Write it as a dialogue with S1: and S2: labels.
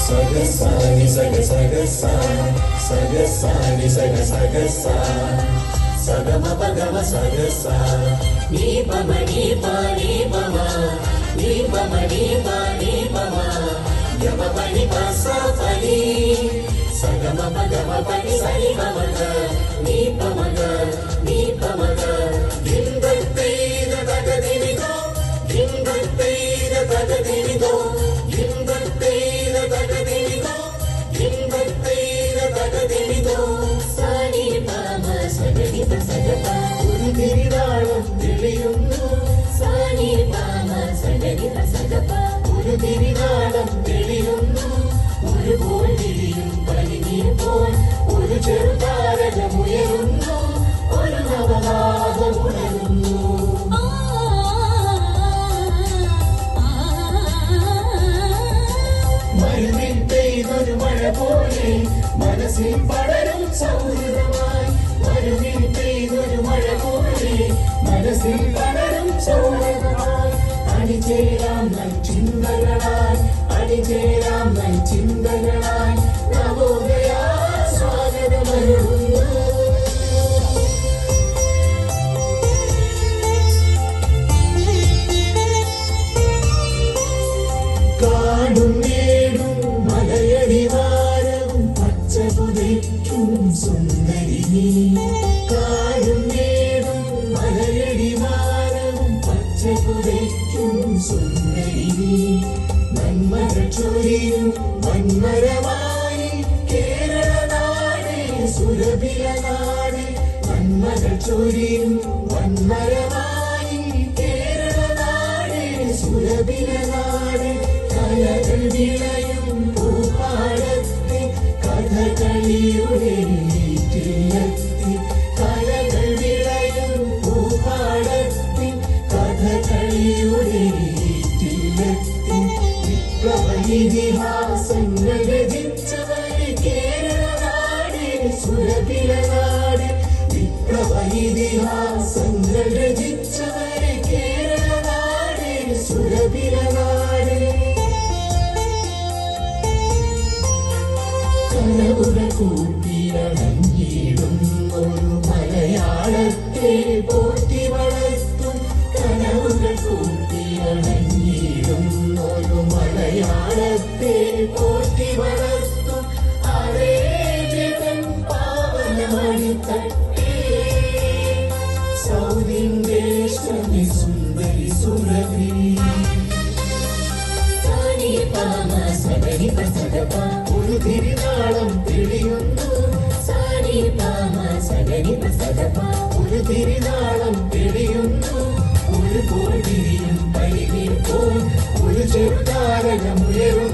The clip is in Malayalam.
S1: Sagasani sagasa sagasani sagasa sagama pagama sagasa nipama nipa nipama nipama nipa nipama yama pani pasa pani sagama pagama pani sani mamaga nipama ga nipama ga dindatte da tagadinido dindatte da tagadinido dindatte da tagadinido dindatte da tagadinido sani pama sagani sagapa ഒരു തിരിനാളം തെളിയുന്നു sani pama sagani sagapa ഒരു തിരിനാളം തെളിയുന്നു ഒരു പോൽ തിരിയും പനിനീർ പോൽ ഒരു ചെറുതാരകമുയരുന്നു ഒരു നവനാദമുണരുന്നു മരുന്നിൽ പെയ്തൊരു മഴ പോലെ മനസ്സിൽ പടരും സൗഹൃദമായി മരുന്നിൽ പെയ്തൊരു മഴ പോലെ മനസ്സിൽ പടരും സൗഹൃദമായി അണിചേരാം ചിന്തകളായി അണിചേരാം ചിന്തകളായി നവോദയ സ്വാഗതമരുന്നു കാടും മേടും മലയടിവാരവും പച്ചപുതയ്ക്കും സുന്ദരി നീ കാടും മേടും മലയടിവാരവും പച്ചപുതയ്ക്കും സുന്ദരി നീ നന്മകൾ ചൊരിയും വന്മരമായി കേരള നാടേ സുരഭില നാടേ നന്മകൾ ചൊരിയും വന്മരമായി കേരള നാടേ സുരഭില നാടേ കലകൾ വിളയും പൂപ്പാടത്തെ കഥകളിയുടെ ഈറ്റിലെത്തി കലകൾ വിളയും പൂപ്പാടത്തെ കഥകളിയുടെ ഈറ്റിലെത്തി വിപ്ലവ ഇതിഹാസങ്ങൾ രചിച്ചവരെ കേരള നാടേ സുരഭില നാടേ വിപ്ലവ ഇതിഹാസങ്ങൾ രചിച്ചവരെ കേരള നാടേ സുരഭില നാടേ കനവുകൾ കൂട്ടിയണഞ്ഞിടുന്നൊരു മലയാളത്തെ പോറ്റി വളർത്തും കനവുകൾ കൂട്ടിയണഞ്ഞിടുന്നൊരു മലയാളത്തെ പോറ്റി വളർത്തും അരേബ്യൻ പാവനമണിത്തട്ടേ സൗത്ത് ഇന്ത്യൻ സുന്ദരി സുരഭി ഒരു തിരിനാളം തെളിയുന്നു സാനി പാമ സഗനി സഗപ ഒരു തിരിനാളം തെളിയുന്നു ഒരു പോൽ തിരിയും പനിനീർ പോൽ ഒരു ചെറുതാരകമുയരും